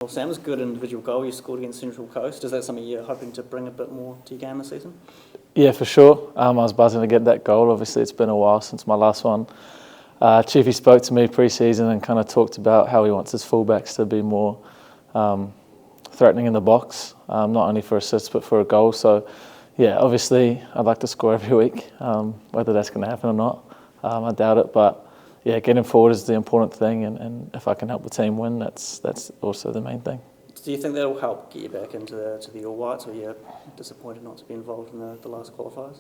Well, Sam was a good individual goal you scored against Central Coast. Is that something you're hoping to bring a bit more to your game this season? Yeah, for sure. I was buzzing to get that goal. Obviously, it's been a while since my last one. Chiefy spoke to me pre-season and kind of talked about how he wants his fullbacks to be more threatening in the box, not only for assists but for a goal. So, yeah, obviously I'd like to score every week. Whether that's going to happen or not, I doubt it. But yeah, getting forward is the important thing, and if I can help the team win, that's also the main thing. Do you think that'll help get you back into the All Whites, or you're disappointed not to be involved in the last qualifiers?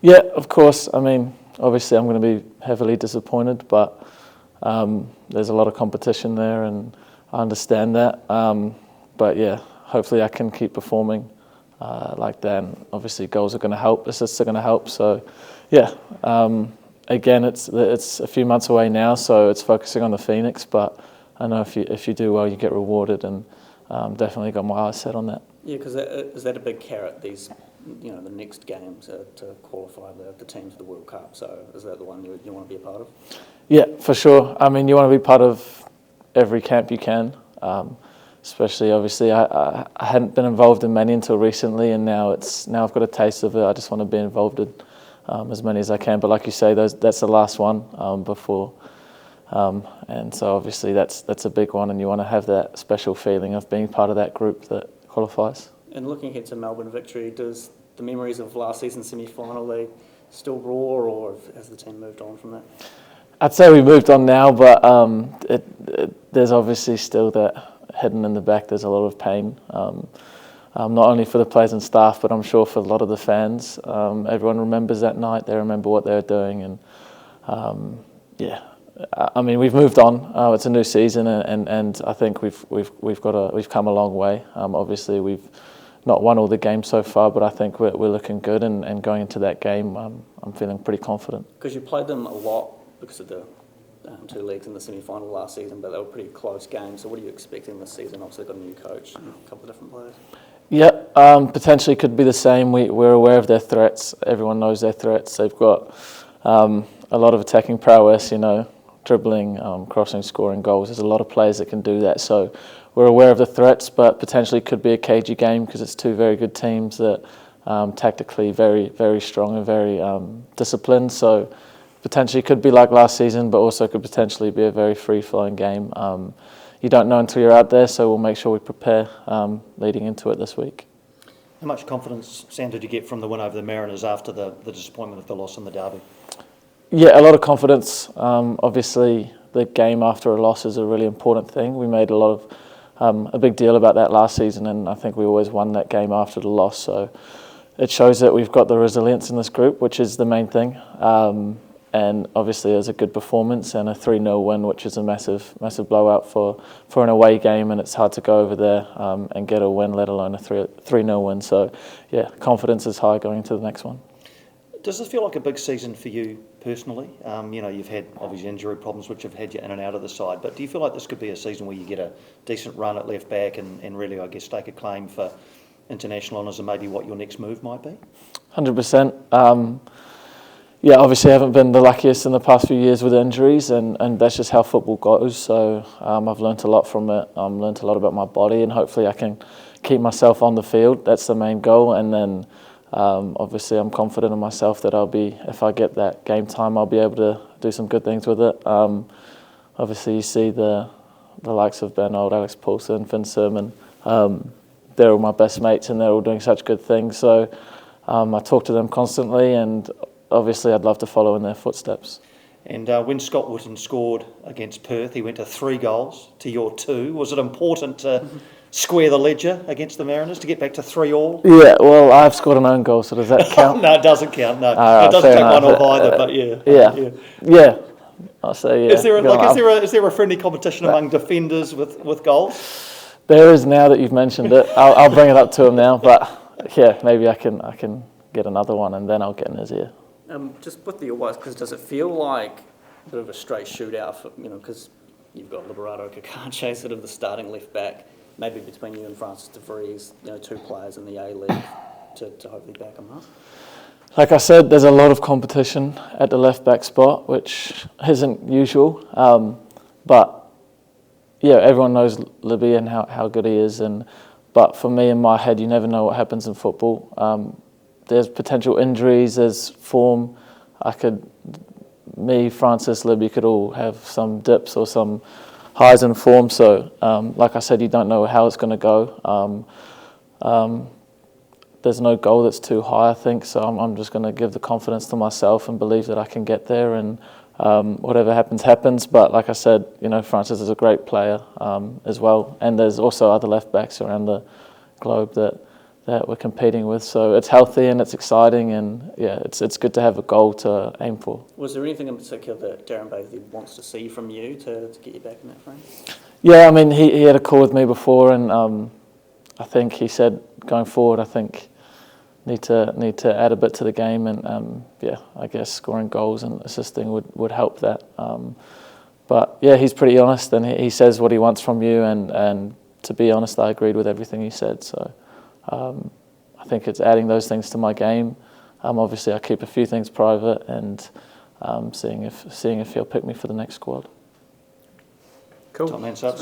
Yeah, of course. I mean, obviously I'm going to be heavily disappointed, but there's a lot of competition there, and I understand that. But yeah, hopefully I can keep performing like that. And obviously goals are going to help, assists are going to help. So yeah, again, it's a few months away now, so it's focusing on the Phoenix. But I know if you do well, you get rewarded, and definitely got my eyes set on that. Yeah, because is that a big carrot? These, the next games to qualify the teams for the World Cup. So is that the one you want to be a part of? Yeah, for sure. I mean, you want to be part of every camp you can. Especially, obviously, I hadn't been involved in many until recently, and now I've got a taste of it. I just want to be involved in as many as I can. But like you say, that's the last one before, and so obviously that's a big one, and you want to have that special feeling of being part of that group that qualifies. And looking ahead to Melbourne Victory, does the memories of last season's semi-final they still roar, or has the team moved on from that? I'd say we moved on now, but there's obviously still that hidden in the back. There's a lot of pain, not only for the players and staff, but I'm sure for a lot of the fans. Everyone remembers that night. They remember what they were doing, and yeah, I mean, we've moved on. It's a new season, and I think we've come a long way. Obviously, we've not won all the games so far, but I think we're looking good, and going into that game, I'm feeling pretty confident. Because you played them a lot because of the two legs in the semi-final last season, but they were pretty close games. So what are you expecting this season? Obviously, got a new coach and a couple of different players. Yeah, potentially could be the same. We're aware of their threats. Everyone knows their threats. They've got a lot of attacking prowess, dribbling, crossing, scoring goals. There's a lot of players that can do that. So we're aware of the threats, but potentially could be a cagey game because it's two very good teams that tactically very, very strong and very disciplined. So potentially could be like last season, but also could potentially be a very free-flowing game. You don't know until you're out there, so we'll make sure we prepare leading into it this week. How much confidence, Sam, did you get from the win over the Mariners after the disappointment of the loss in the derby? Yeah, a lot of confidence. Obviously, the game after a loss is a really important thing. We made a big deal about that last season, and I think we always won that game after the loss. So it shows that we've got the resilience in this group, which is the main thing. And obviously, it was a good performance and a 3-0 win, which is a massive blowout for an away game, and it's hard to go over there and get a win, let alone a 3-0 win. So, yeah, confidence is high going into the next one. Does this feel like a big season for you personally? You've had obviously injury problems which have had you in and out of the side, but do you feel like this could be a season where you get a decent run at left back and really, I guess, stake a claim for international honours and maybe what your next move might be? 100%. Yeah, obviously I haven't been the luckiest in the past few years with injuries, and that's just how football goes. So I've learnt a lot from it. I've learnt a lot about my body, and hopefully I can keep myself on the field. That's the main goal. And then obviously I'm confident in myself that if I get that game time, I'll be able to do some good things with it. Obviously you see the likes of Ben Old, Alex Paulson, Finn Sermon. They're all my best mates, and they're all doing such good things. So I talk to them constantly, and obviously, I'd love to follow in their footsteps. And when Scott Wootton scored against Perth, he went to 3 goals to your 2. Was it important to square the ledger against the Mariners to get back to 3-3? Yeah, well, I've scored an own goal, so does that count? No, it doesn't count. No, it doesn't take one off either. But yeah. I'll say yeah. Is there a friendly competition among defenders with goals? There is now that you've mentioned it. I'll bring it up to him now. But yeah, maybe I can get another one, and then I'll get in his ear. Just with the All Whites, because does it feel like a bit of a straight shootout? Because you've got Liberato Kakache, sort of the starting left back, maybe between you and Francis de Vries, 2 players in the ALeague to hopefully back them up. Like I said, there's a lot of competition at the left back spot, which isn't usual. But yeah, everyone knows Libby and how good he is, but for me, in my head, you never know what happens in football. There's potential injuries, there's form. Francis, Libby could all have some dips or some highs in form. So, like I said, you don't know how it's going to go. There's no goal that's too high, I think. So I'm just going to give the confidence to myself and believe that I can get there. And whatever happens, happens. But like I said, Francis is a great player as well. And there's also other left backs around the globe that we're competing with. So it's healthy and it's exciting, and yeah, it's good to have a goal to aim for. Was there anything in particular that Darren Bathy wants to see from you to get you back in that frame? Yeah, I mean, he had a call with me before, and I think he said going forward, I think need to add a bit to the game, and yeah, I guess scoring goals and assisting would help that. But yeah, he's pretty honest, and he says what he wants from you, and to be honest, I agreed with everything he said. So. I think it's adding those things to my game. Obviously, I keep a few things private, and seeing if he'll pick me for the next squad. Cool. Top man, Sutton.